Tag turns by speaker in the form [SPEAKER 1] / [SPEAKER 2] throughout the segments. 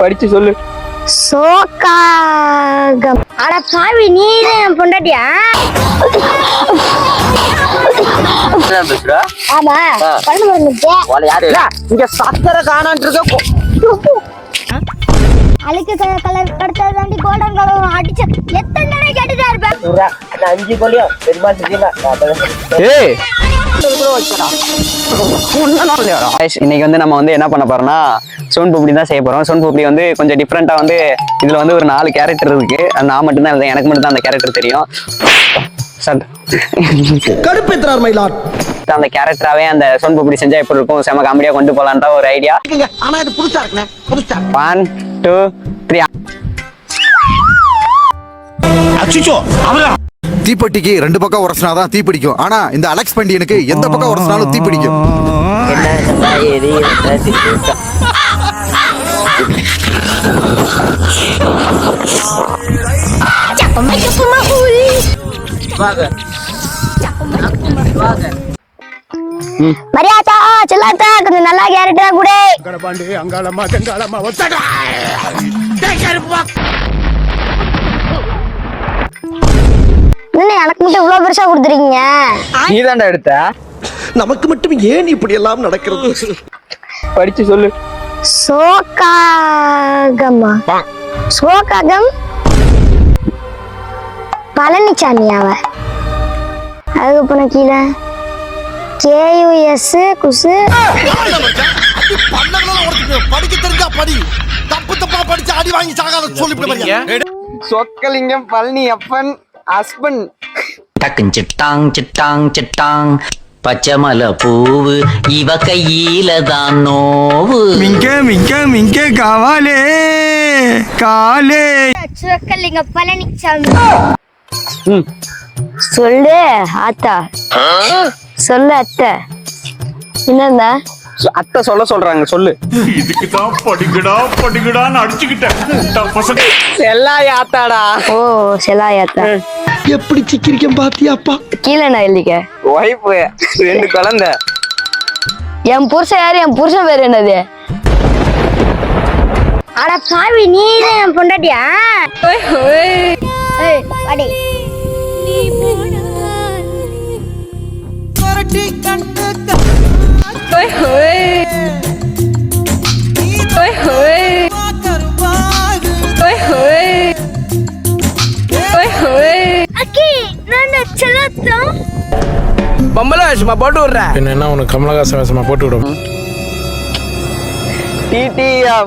[SPEAKER 1] படிச்சு சொல்லு.
[SPEAKER 2] சோகாகம். அட பாவி, நீ என் பொண்டாட்டியா? ஆமா, பண்ணு
[SPEAKER 1] யாரு இங்க சக்கரை காணான்னு இருக்க.
[SPEAKER 2] அழுக்கு கலர் கடத்தா தாண்டி கோல்டன் கலர் அடிச்சு எத்தனை தடவை கேட்டுட்டா இருப்பேன்.
[SPEAKER 1] 5 கொல்லியும் பெருமா செஞ்சீங்க. ஏய் இன்னைக்கு வந்து நம்ம வந்து என்ன பண்ண போறோம்னா சோன் பப்டி தான் செய்ய போறோம். சோன் பப்டி வந்து கொஞ்சம் டிஃப்ரெண்டா வந்து இதுல வந்து ஒரு 4 கேரக்டர் இருக்கு. நான் மட்டும் தான் எனக்கு மட்டும் தான் அந்த கேரக்டர் தெரியும். அந்த கேரக்டராவே அந்த சோன் பப்டி செஞ்சா எப்படி இருக்கும், செம காமெடியா கொண்டு போலான்ற ஒரு ஐடியா.
[SPEAKER 3] ஆனா இது புதுசா இருக்குண்ணே, புதுசா.
[SPEAKER 1] 1 2 3.
[SPEAKER 3] அச்சோ அவரா
[SPEAKER 4] தீப்பெட்டிக்கு 2 பக்கம் உரசினாதான் தீ பிடிக்கும். ஆனா இந்த அலெக்ஸ் பண்டியனுக்கு எந்த பக்கம் உரசினாலும் தீ பிடிக்கும்.
[SPEAKER 2] மரியாதா செல்லாத்தா கொஞ்சம் நல்லா கேரக்டரா கூட. என்ன எனக்கு மட்டும் இவ்வளவு பெருசா கொடுத்துருக்கீங்க?
[SPEAKER 1] நீ தான்டா எடுத்த.
[SPEAKER 3] நமக்கு மட்டும் ஏன் இப்படி எல்லாம் நடக்கிறது?
[SPEAKER 1] படிச்சு சொல்லு.
[SPEAKER 2] சோகாகமா. சோகாகம் பழனிசாமியாவ. அதுக்கப்புறம் கீழே KUS குசு.
[SPEAKER 3] படிக்க தெரிஞ்சா படி, தப்பு தப்பா படிச்சு அடி வாங்கி சாகாத சொல்லிவிடுவாங்க.
[SPEAKER 1] சொக்கலிங்கம் பழனி அப்பன் ஹஸ்பண்ட்.
[SPEAKER 5] டக்குன் சிட்டாங் சிட்டாங் சிட்டாங் பச்சைமலை பூவு இவ கையில தான் நோவு.
[SPEAKER 6] மிங்க மிங்க மிங்க காவாலே காலே.
[SPEAKER 2] சொக்கலிங்க பழனிசாமி. சொல்லு ஆத்தா. சொல்லு அத்தை. என்னந்தா
[SPEAKER 1] அத்தை சொல்ல சொல்றாங்க, சொல்லு.
[SPEAKER 6] இதுக்குதான் படிக்கடான்னு அடிச்சுக்கிட்டேன்.
[SPEAKER 1] செல்லாய் ஆத்தாடா.
[SPEAKER 2] ஓ செல்லாயாத்தா.
[SPEAKER 3] எப்படி சிக்கிரிக்கம் பாத்தியாப்பா?
[SPEAKER 2] கீழே நான் எழுதிக்க.
[SPEAKER 1] ஒய்ஃப் 2 குழந்தை.
[SPEAKER 2] என் புருஷன் யாரு? என் புருஷன் பேர் என்னது? அட பாவி, நீ என் பொண்டாட்டியா? வாடி.
[SPEAKER 1] பொம்பளை வேஷமா போட்டு விடுறேன்.
[SPEAKER 6] என்ன உனக்கு கமலஹாசன் வேஷமா போட்டு விடும்?
[SPEAKER 1] TTF.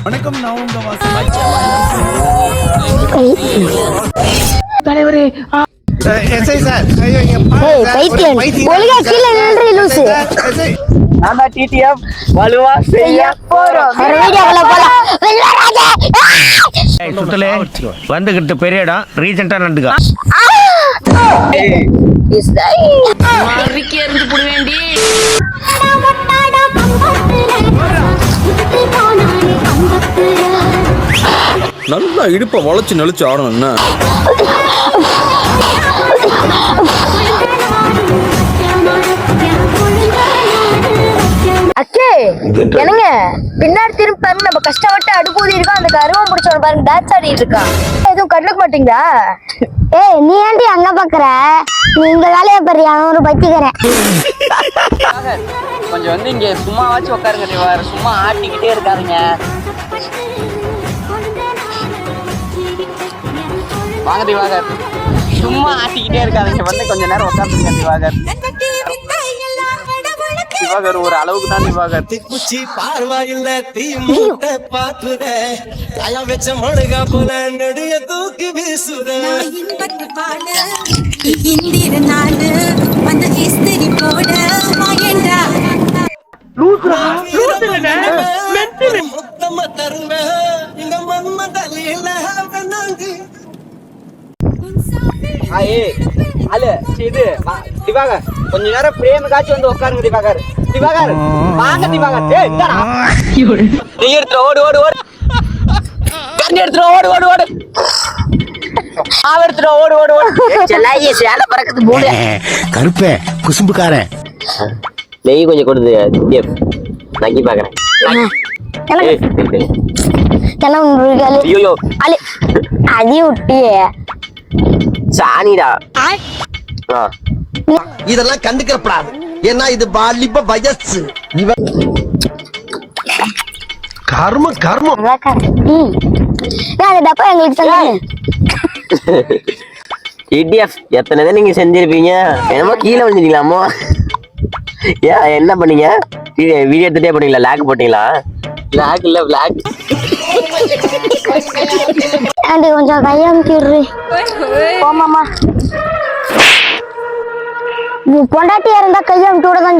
[SPEAKER 6] வணக்கம், நான் உங்க
[SPEAKER 3] தலைவரே எஸ்ஐ சார்.
[SPEAKER 2] பைத்தியம் ஒழுங்கா கீழே நின்று லூசு.
[SPEAKER 1] நான்டா TTF வலுவா செய்ய போறோம்.
[SPEAKER 2] ஒரு வீடியோக்குள்ள போலாம். வெள்ளராஜா
[SPEAKER 7] சுத்தலே வந்துகிட்டு பெரிய இடம் ரீசெண்டா நண்டுக்கா
[SPEAKER 2] இருந்து புடி வேண்டி.
[SPEAKER 8] நல்லா இடுப்ப வளைச்சு நெளிச்சு ஆடணும். என்ன
[SPEAKER 2] அக்கே என்னங்க பின்னாடி திரும்பி பாருங்க. நம்ம கஷ்டப்பட்டு அடுப்பூதி இருக்கோம். அந்த கருவம் பிடிச்சவன பாருங்க டான்ஸ் ஆடிட்டு இருக்கான். எதுவும் கண்டுக்க மாட்டீங்களா? ஏய் நீ ஏன்டி அங்க பாக்குற? நீ இந்த வேலையை பாரு. அவன் ஒரு பத்திக்கிறேன்.
[SPEAKER 1] கொஞ்சம் வந்து இங்க சும்மாவாச்சும் உட்காருங்க திவாகர். சும்மா ஆட்டிக்கிட்டே இருக்காருங்க. வாங்க திவாகர், சும்மா ஆட்டிக்கிட்டே இருக்காருங்க. வந்து கொஞ்ச நேரம் உட்காந்துருங்க திவாகர். திவாகர் ஒரு அளவுக்கு தான் திவாகர்.
[SPEAKER 3] திக்குச்சி பார்வாயில்ல தீ மூட்ட பாத்துத காய வச்ச மழுகா போல நெடிய தூக்கி வீசுத. மொத்தமா தருங்க இங்க மன்மதலில நாங்க.
[SPEAKER 1] திவாகர் கொஞ்ச நேரம் பிரேமுக்காச்சும் வந்து உட்காருங்க திவாகர். திவாகர் வாங்க திவாகர். நீ எடுத்துற ஓடு ஓடு ஓடு. கண்ணு எடுத்துற ஓடு ஓடு ஓடு. எடுத்துற ஓடு ஓடு ஓடு.
[SPEAKER 5] சேலை பறக்குது மூடு.
[SPEAKER 3] கருப்பே குசும்புக்கார
[SPEAKER 1] நெய் கொஞ்சம் கொடுத்து நக்கி பாக்குறேன். ஐயோ
[SPEAKER 2] அடி விட்டியே
[SPEAKER 1] சாணிடா.
[SPEAKER 3] இதெல்லாம் கண்டுக்கிறப்படாது, ஏன்னா இது வாலிப வயசு. கர்மம் கர்மம்.
[SPEAKER 2] அந்த டப்பா எங்களுக்கு சொல்லுங்க.
[SPEAKER 1] இடிஎஃப் எத்தனை தான் நீங்க செஞ்சிருப்பீங்க? என்னமோ கீழே விழுந்துட்டீங்களாமோ? ஏன் என்ன பண்ணீங்க? வீடியோ எடுத்துட்டே போட்டீங்களா? லேக் போட்டீங்களா? லேக் இல்ல பிளாக்.
[SPEAKER 2] ஆண்டி கொஞ்சம் கையமுக்கிடுறி. போமாமா பொண்டாட்டியா இருந்தா கையமுட்டி விட தான்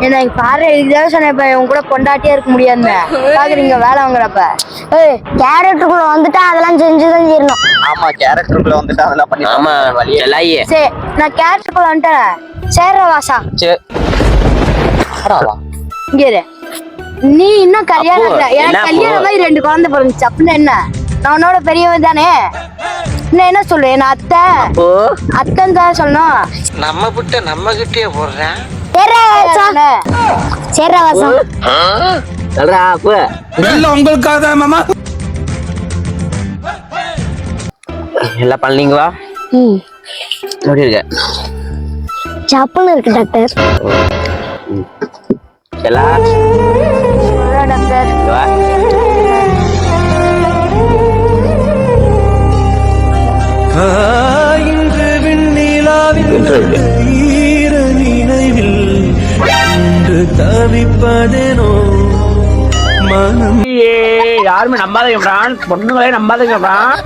[SPEAKER 2] என்ன பாரு இதுதான் சொன்னேன். இப்ப உங்க கூட பொண்டாட்டியா இருக்க முடியாது பாக்குறீங்க வேலை வாங்குறப்ப. கேரக்டருக்குள்ள வந்துட்டா அதெல்லாம் செஞ்சுதான் தீரணும்.
[SPEAKER 1] ஆமா கேரக்டருக்குள்ள வந்துட்டா அதெல்லாம் பண்ணி. ஆமா எல்லாயே
[SPEAKER 2] சரி நான் கேரக்டருக்குள்ள வந்துட்டேன். சேர்ற வாசா இங்க இரு. நீ இன்னும் கல்யாணம் இல்ல. எனக்கு கல்யாணம் மாதிரி 2 குழந்தை பிறந்துச்சு. அப்படின்னு என்ன நான் உன்னோட பெரியவன் தானே? என்ன சொல்றேன் நான் அத்தன் தான் சொல்லணும்.
[SPEAKER 1] நம்ம புட்ட நம்ம கிட்டே போடுறேன்.
[SPEAKER 2] சேர்ற வாசம்
[SPEAKER 1] சொல்றா அப்ப
[SPEAKER 6] உங்களுக்காக தான் மாமா.
[SPEAKER 1] எல்லாம் பண்ணீங்களா? எப்படி இருக்க?
[SPEAKER 2] சப்புன்னு இருக்கு டாக்டர்.
[SPEAKER 1] எல்லாம்
[SPEAKER 2] டாக்டர்
[SPEAKER 3] இன்று விண்ணிலாவில் ஈர நினைவில் இன்று தவிப்பதேனோ மனம்.
[SPEAKER 7] யாருமே நம்பாதீங்க பிரான், பொண்ணுங்களே நம்பாதீங்க பிரான்.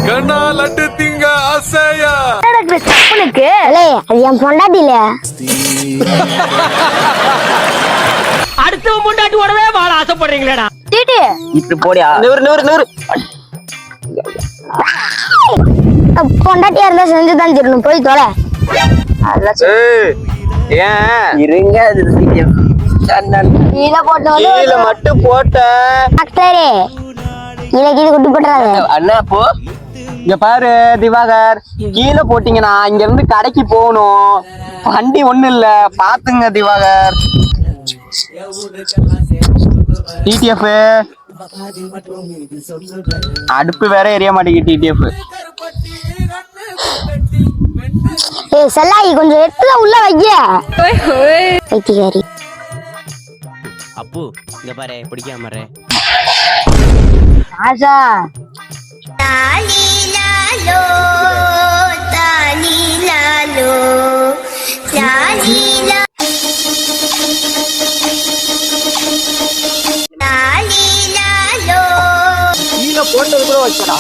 [SPEAKER 3] கண்ணால் அட்டு திங்க ஆசையா
[SPEAKER 2] சப்புனுக்கு அது என் பொண்டாட்டி இல்ல.
[SPEAKER 7] அடுத்தவன் பொண்டாட்டி ஓடவே வாழ ஆசைப்படுறீங்களேடா.
[SPEAKER 2] டீட்டி
[SPEAKER 1] இப்படி போடியா? 100
[SPEAKER 2] பொண்டாட்டியா இருந்தா செஞ்சுதான் தரணும். போய் தொலை.
[SPEAKER 1] ஏன் இருங்க
[SPEAKER 2] கீழே போட்டு
[SPEAKER 1] கீழே மட்டும் போட்ட
[SPEAKER 2] டாக்டரே கீழே கீழே குட்டி போட்டுறாங்க.
[SPEAKER 1] அண்ணா போ இங்க பாரு திவாகர், கீழே போட்டீங்கன்னா இங்க இருந்து கடைக்கு போகணும். வண்டி ஒண்ணு இல்ல பாத்துங்க திவாகர். டிடிஎஃப் அடுப்பு வேற எரிய மாட்டேங்குது. டிடிஎஃப்
[SPEAKER 2] செல்லாயி கொஞ்சம் எடுத்து உள்ள வைக்க. வைத்தியாரி
[SPEAKER 1] அப்பு இங்க பாரு பிடிக்காம
[SPEAKER 2] ஆசா
[SPEAKER 1] கீழே போட்டது கூட வச்சடா.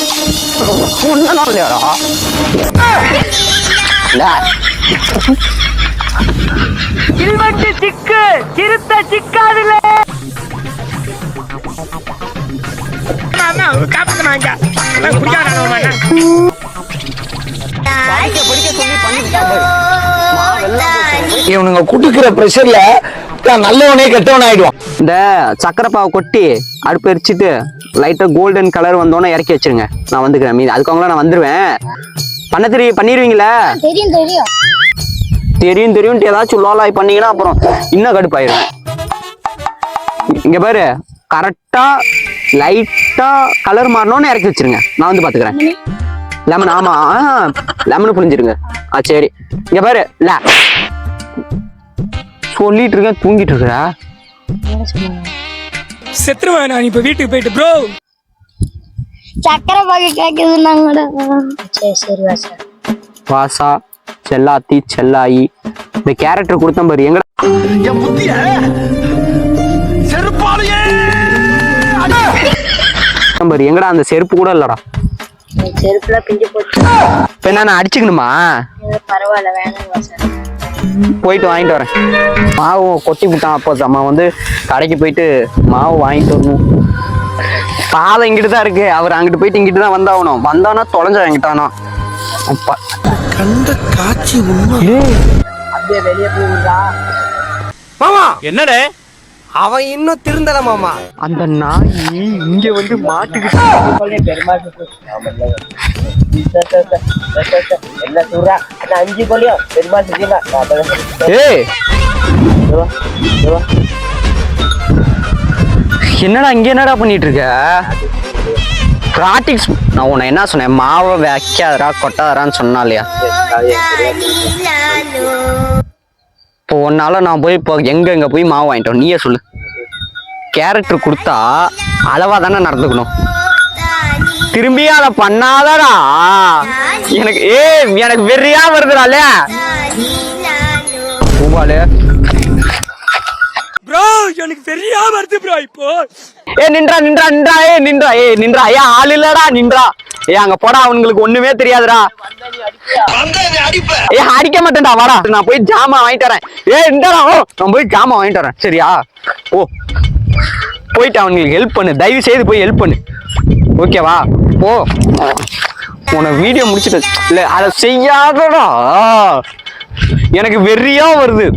[SPEAKER 1] ஒண்ணும் இல்லையாடா.
[SPEAKER 7] சில்வண்டு சிக்கு சிறுத்த சிக்காதுல
[SPEAKER 6] இவனுங்க குடிக்கிற பிரஷர்ல நல்லவனே கெட்டவன் ஆயிடுவான்.
[SPEAKER 1] இந்த சக்கரை பாவை கொட்டி அடுப்பு எரிச்சிட்டு லைட்டா கோல்டன் கலர் வந்தோன்னே இறக்கி வச்சிருங்க. நான் வந்துக்கிறேன். மீது அதுக்காக நான் வந்துருவேன். பண்ணிடுவீங்களா?
[SPEAKER 2] தெரியும் தெரியும்
[SPEAKER 1] தெரியும் தெரியும் ஏதாச்சும் லோலாய் பண்ணீங்கன்னா அப்புறம் இன்னும் கடுப்பாயிரும். இங்க பாரு கரெக்டா லைட்டா கலர் மாறணும்னு இறக்கி வச்சிருங்க. நான் வந்து பாத்துக்கிறேன். லெமன் ஆமா லெமன் புரிஞ்சிருங்க. சரி இங்க பாரு இல்ல சொல்லிட்டு இருக்கேன் தூங்கிட்டு இருக்கா.
[SPEAKER 6] செத்துருவேன் நான் இப்ப வீட்டுக்கு போயிட்டு ப்ரோ.
[SPEAKER 2] சக்கரை பாக்கு கேக்குதுன்னாங்கடா. சரி சரி வாசா
[SPEAKER 1] வாசா செல்லாத்தி செல்லாயி இந்த கேரக்டர் கொடுத்தேன் பாரு. எங்க
[SPEAKER 3] என் புத்திய செருப்பாலையே
[SPEAKER 1] பாரு எங்கடா அந்த செருப்பு கூட இல்லடா.
[SPEAKER 2] செருப்புல பிஞ்சு போச்சு.
[SPEAKER 1] இப்ப என்ன நான் அடிச்சுக்கணுமா?
[SPEAKER 2] பரவாயில்ல வேணாம் வாசா.
[SPEAKER 1] போயிட்டு வாங்கிட்டு வரேன். மாவு கொட்டி விட்டான். அப்போ அம்மா வந்து கடைக்கு போயிட்டு மாவு வாங்கிட்டு வரணும். பாதை இங்கிட்டு தான் இருக்கு. அவர் அங்கிட்டு போயிட்டு இங்கிட்டு தான் வந்தாகணும். வந்தானா தொலைஞ்சா என்கிட்டானா அப்பா
[SPEAKER 3] கண்ட காட்சி உண்மை.
[SPEAKER 1] அப்படியே வெளியே போய்
[SPEAKER 6] மாமா என்னடே அவன் இன்னும் திருந்தல மாமா.
[SPEAKER 1] அந்த நாய் இங்க வந்து மாட்டுக்கிட்டு ஏய் என்னடா இங்க என்னடா பண்ணிட்டு இருக்க? பிராக்டிக்ஸ் நான் உன்னை என்ன சொன்னேன்? மாவை வைக்காதரா கொட்டாதரான்னு சொன்னா இல்லையா? இப்போ உன்னால நான் போய் இப்போ எங்க போய் மாவு வாங்கிட்டோம் நீயே சொல்லு. கேரக்டர் கொடுத்தா அளவா தானே நடந்துக்கணும். திரும்பி அதை பண்ணாதடா. எனக்கு வெறியா வருதுடாலே பூபாலே.
[SPEAKER 6] ப்ரோ எனக்கு பெரியா வருது ப்ரோ இப்போ.
[SPEAKER 1] நின்றா ஆள் இல்லடா நின்றா. அங்க போடா, அவங்களுக்கு ஒண்ணுமே தெரியாதுடா. அடிக்க மாட்டேன்டா, வாடா நான் போய் ஜாமான் வாங்கிட்டு வரேன். இந்தடா நான் போய் ஜாமான் வாங்கிட்டு வரேன் சரியா? ஓ போயிட்டு அவங்களுக்கு ஹெல்ப் பண்ணு, தயவு செய்து போய் ஹெல்ப் பண்ணு ஓகேவா? போ. உனக்கு வீடியோ முடிச்சுட்டு இல்ல அதை செய்யாதடா, எனக்கு வெறியா வருது.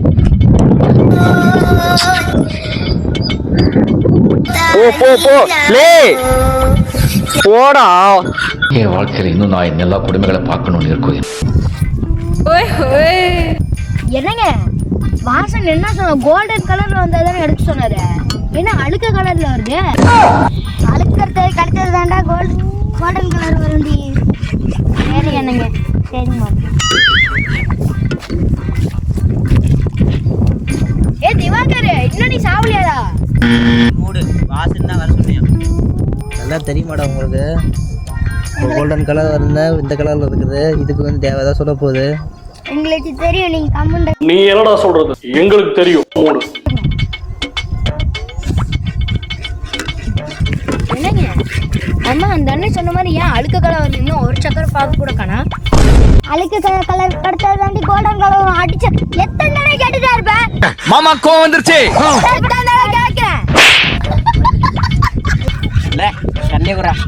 [SPEAKER 1] போ லே போடா.
[SPEAKER 9] என் வாழ்க்கையில் இன்னும் நான் எல்லா குடும்பங்களை பார்க்கணும்னு இருக்கும்.
[SPEAKER 2] என்னங்க வாசன் என்ன சொன்ன? கோல்டன் கலர்ல வந்தாதானே எடுக்க சொன்னாரு. என்ன அழுக்க கலர்ல வருது? அழுக்கிறது கிடைச்சது தாண்டா கோல்டன் கலர் வருது. சரி என்னங்க சரிங்க. திவாகர் இன்னும் நீ சாவலியாடா?
[SPEAKER 6] மூடு வாசன் தான் வர சொன்னேன். நல்லா தெரியுமாடா உங்களுக்கு? கோல்டன் கலர் வருது, இந்த கலர்ல இருக்குது. இதுக்கு வந்து தேவைதான் சொல்ல போகுது.
[SPEAKER 2] உங்களுக்கு தெரியும், நீங்க கமெண்ட்.
[SPEAKER 10] நீ என்னடா சொல்றது? எங்களுக்கு தெரியும். மூடு.
[SPEAKER 2] என்னங்க அம்மா அந்த அண்ணன் சொன்ன மாதிரி ஏன் அழுக்க கலர் வருது? இன்னும் ஒரு சக்கரை பார்க்க கூட காணா. அழுக்க கலர் கடத்தது தாண்டி கோல்டன் கலர் அடிச்ச எத்தனை தடவை கேட்டுட்டா இருப்பேன்.
[SPEAKER 6] மாமா கோவம் வந்துருச்சு.
[SPEAKER 2] கேட்கிறேன்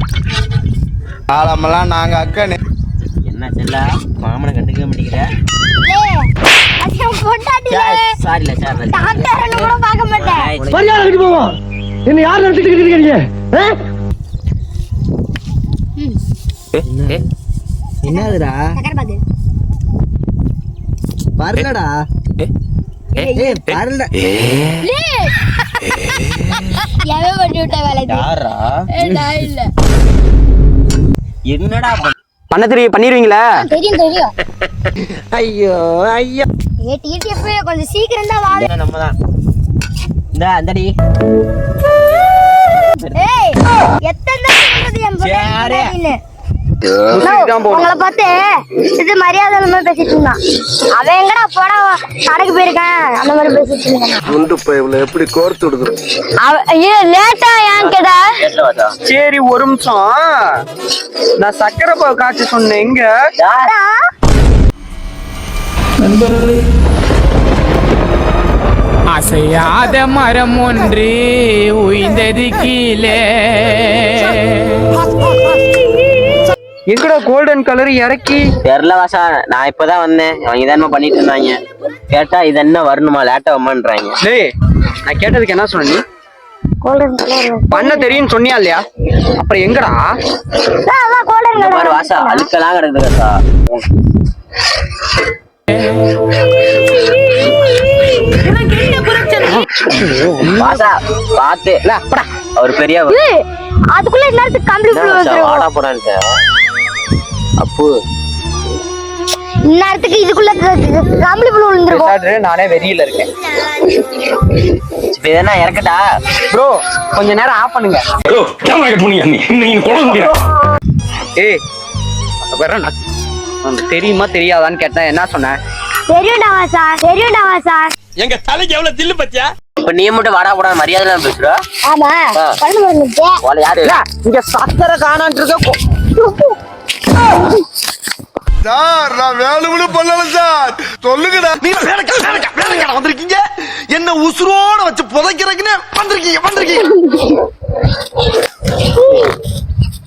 [SPEAKER 4] ஆளாமெல்லாம் நாங்க அக்கனே.
[SPEAKER 6] என்ன செல்ல மாமனை கண்டுக்க மாட்டேங்கிற?
[SPEAKER 10] என்ன யார் நடத்திட்டு இருக்கீங்க?
[SPEAKER 6] என்னதுடா பரலடா. பரல என்னடா
[SPEAKER 1] பண்ண பண்ணிடுவீங்களா?
[SPEAKER 2] தெரியும்.
[SPEAKER 6] ஐயோ ஐயோ
[SPEAKER 2] கொஞ்சம் சீக்கிரம் தான் வாழ.
[SPEAKER 6] நம்ம தான் இந்த அந்தடி.
[SPEAKER 2] உங்களை பார்த்து இது மரியாதை பேசிட்டு இருந்தான். அவன் எங்கடா போட கடைக்கு போயிருக்கேன் அந்த மாதிரி பேசிட்டு இருந்தான்.
[SPEAKER 4] எப்படி கோர்த்து விடுது?
[SPEAKER 2] லேட்டா ஏன் கேட்டா?
[SPEAKER 1] சரி ஒரு நிமிஷம், நான் சக்கரை பாவு காய்ச்சி சொன்னேன். எங்க
[SPEAKER 11] அசையாத மரம் ஒன்று உயிர்ந்தது கீழே.
[SPEAKER 1] எங்கடா கோல்டன் கலர் இறக்கி?
[SPEAKER 6] தெரியல வாசா, நான் இப்பதான் வந்தேன். அவங்க தான் பண்ணிட்டு இருந்தாங்க. கேட்டா இது என்ன வரணுமா லேட்டா வம்மான்றாங்க.
[SPEAKER 1] டேய் நான் கேட்டதுக்கு என்ன சொன்ன? நீ
[SPEAKER 2] கோல்டன் கலர்
[SPEAKER 1] பண்ண தெரியும் சொன்னியா இல்லையா? அப்புறம் எங்கடா?
[SPEAKER 2] கோல்டன் கலர்
[SPEAKER 6] வாசா அழுக்கெல்லாம் கிடக்குது வாசா. வாசா பாத்து அவர் பெரிய
[SPEAKER 2] அதுக்குள்ள நேரத்துக்கு கம்ப்ளீட்
[SPEAKER 6] வாடா போறான்ட்டு அப்பு
[SPEAKER 2] இந்நேரத்துக்கு இதுக்குள்ள கம்ப்ளீட் விழுந்துருக்கும்.
[SPEAKER 1] நானே வெறியில இருக்கேன்.
[SPEAKER 6] இப்ப எதனா இறக்கட்டா
[SPEAKER 1] ப்ரோ? கொஞ்ச நேரம் ஆஃப் பண்ணுங்க. ஏய் தெரியுமா தெரியாதான்னு கேட்டேன். என்ன சொன்ன?
[SPEAKER 2] தெரியும்டா சார்.
[SPEAKER 8] எங்க தலைக்கு எவ்வளவு தில்லு பத்தியா?
[SPEAKER 6] இப்ப நீ மட்டும் வாடா போடா மரியாதை பேசுற.
[SPEAKER 2] ஆமா
[SPEAKER 6] யாரு
[SPEAKER 1] இங்க சக்கரை காணான் இருக்க.
[SPEAKER 4] சார் நான் வேணும்னு பண்ணல சார். சொல்லுங்கடா. நீங்க வேலைக்கார வந்திருக்கீங்க, என்ன உசுரோட வச்சு புதைக்கிறதுக்குன்னு வந்திருக்கீங்க.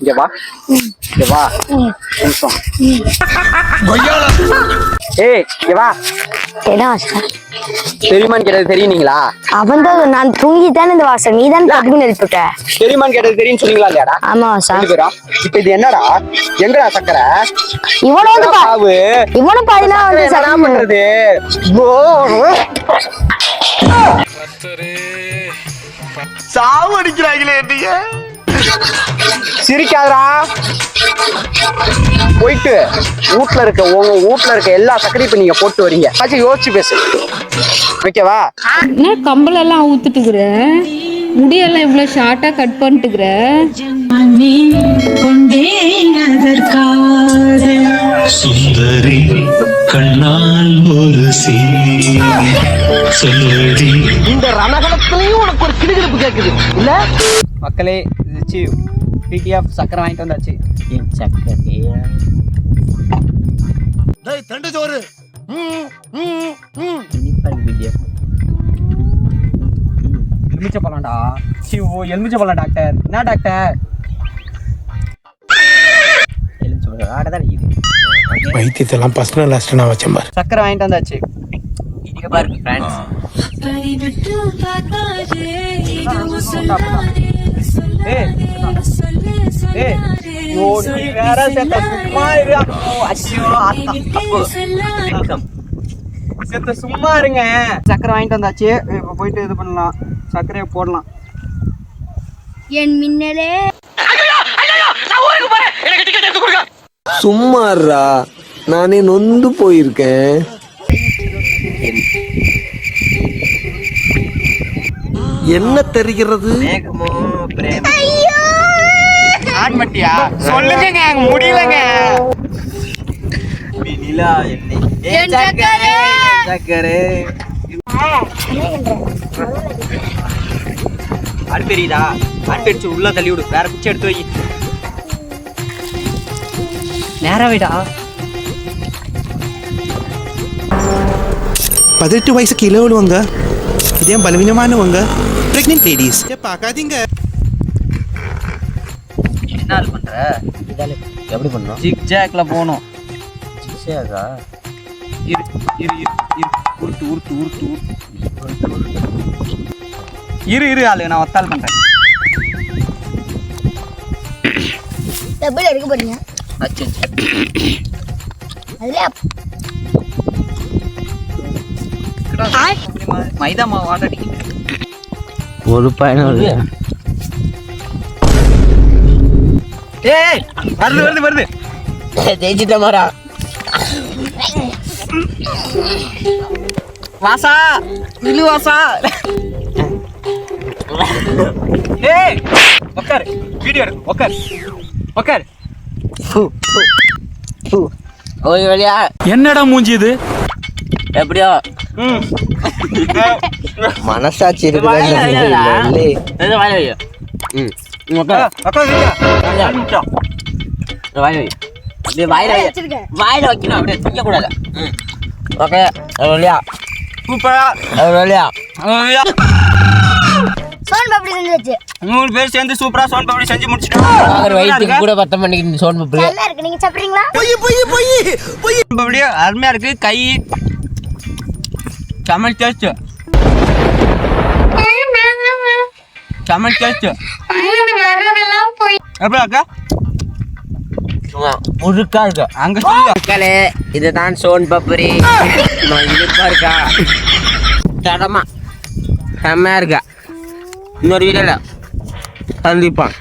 [SPEAKER 1] இங்க வா இங்க வா. ஏய் இங்க வா.
[SPEAKER 2] என்ன வாசம்?
[SPEAKER 1] தெரியுமான்னு கேட்டது தெரியுங்களா?
[SPEAKER 2] அவன் தான் நான் தூங்கிட்டானே இந்த வாசம். நீ தான் கட்டுக்கு எழுப்பிட்ட.
[SPEAKER 1] தெரியுமான்னு கேட்டது தெரியும் சொன்னீங்களா இல்லையாடா?
[SPEAKER 2] ஆமா வாசம்.
[SPEAKER 1] இப்ப இது என்னடா? எங்கடா சக்கரை?
[SPEAKER 2] இவனும் வந்து
[SPEAKER 1] பாவு
[SPEAKER 2] இவனும் பாதினா வந்து
[SPEAKER 1] என்ன பண்றது?
[SPEAKER 4] சாவு அடிக்கிறாங்களே நீங்க.
[SPEAKER 1] சிரிக்காதடா. போயிட்டு வீட்ல இருக்க எல்லா சக்கரையும் இப்ப நீங்க போட்டு வரீங்க. யோசிச்சு பேசு. ஓகேவா?
[SPEAKER 11] என்ன கம்பல் எல்லாம் ஊத்துட்டுக்குற, முடியெல்லாம் இவ்வளவு ஷார்ட்டா கட் பண்ணிட்டுக்குற.
[SPEAKER 3] சுந்தரி கண்ணால் ஒரு சொல்லடி.
[SPEAKER 4] இந்த ரணகலத்திலையும் உனக்கு ஒரு கிடுகிடுப்பு கேக்குது இல்ல?
[SPEAKER 1] மக்களே, பிடிஎஃப் சக்கரை வாங்கிட்டு வந்தாச்சு.
[SPEAKER 4] தண்டு சோறு.
[SPEAKER 1] எலுமிச்சை பழம்டா. எலுமிச்சை பழம் டாக்டர். என்ன டாக்டர்?
[SPEAKER 10] வைத்தியத்தெல்லாம் பர்சனல் அசிஸ்டன்டா வச்சேன் பாரு.
[SPEAKER 1] சக்கரை வாங்கிட்டு வந்தாச்சு. இங்க பாருங்க ஃப்ரெண்ட்ஸ். சும்மா இருங்க. சக்கரை வாங்கிட்டு வந்தாச்சு. இப்ப போயிட்டு இது பண்ணலாம். சக்கரையை போடலாம்.
[SPEAKER 2] என் மின்னலே
[SPEAKER 8] சும்மாறா, நானே நொந்து போயிருக்கேன்.
[SPEAKER 4] என்ன தெரிகிறது?
[SPEAKER 1] சொல்லுங்க, முடியலங்க. அடுப்பெரியுதா? அடுப்பெரிச்சு உள்ள தள்ளி விடு. வேற பிச்சை எடுத்து வை. நேரம் வைடா.
[SPEAKER 10] 18 வயசு கீழே உள்ளவங்க, இதே பலவீனமானவங்க, பிரெக்னென்ட் லேடிஸ் பார்க்காதீங்க.
[SPEAKER 1] என்ன பண்ற?
[SPEAKER 6] எப்படி பண்ணோம்?
[SPEAKER 1] ஜிக் ஜாக்ல போகணும்.
[SPEAKER 6] ஜிக்ஸாகா?
[SPEAKER 1] இரு இரு இரு இரு. உருட்டு உருட்டு உருட்டு உருட்டு. இரு ஆளு, நான் ஒத்தாள் பண்றேன்.
[SPEAKER 2] டபுள் எடுக்க போறீங்க.
[SPEAKER 6] அச்சோ.
[SPEAKER 2] அதுல
[SPEAKER 1] மைதா மாவு ஆல்ரெடி
[SPEAKER 6] ஒரு பயணம்.
[SPEAKER 1] ஏய், வருது.
[SPEAKER 6] ஜெயிச்சிட்ட மாறா.
[SPEAKER 1] வாசா, இலு வாசா. ஏய், உட்காரு. வீடியோ எடு. உட்காரு.
[SPEAKER 6] ஒரு வழியா
[SPEAKER 11] என்னடா மூஞ்சி இது?
[SPEAKER 6] எப்படியோ மனசாட்சி இருக்குதா? வாயில வைக்கணும், அப்படியே திங்க கூடாது. ஓகே, வழியா
[SPEAKER 1] சூப்பரா.
[SPEAKER 2] சோன் பப்படி செஞ்சாச்சு.
[SPEAKER 1] 3 பேர் சேர்ந்து சூப்பரா சோன் பப்படி செஞ்சு முடிச்சிட்டோம்.
[SPEAKER 6] வயிற்றுக்கு கூட 10 மணிக்கு சோன் பப்படி
[SPEAKER 2] நல்லா இருக்கு. நீங்க சாப்பிடுறீங்களா?
[SPEAKER 1] பப்படி அருமையா இருக்கு. கை சமையல் டேஸ்ட். எப்படி அக்கா?
[SPEAKER 6] முழுக்கா இருக்கு.
[SPEAKER 1] அங்க
[SPEAKER 6] மக்களே, இதுதான் சோன் பப்பரி. இனிப்பா இருக்கா, தடமா செம்மையா இருக்கா. இன்னொரு வீடியோல சந்திப்பான்.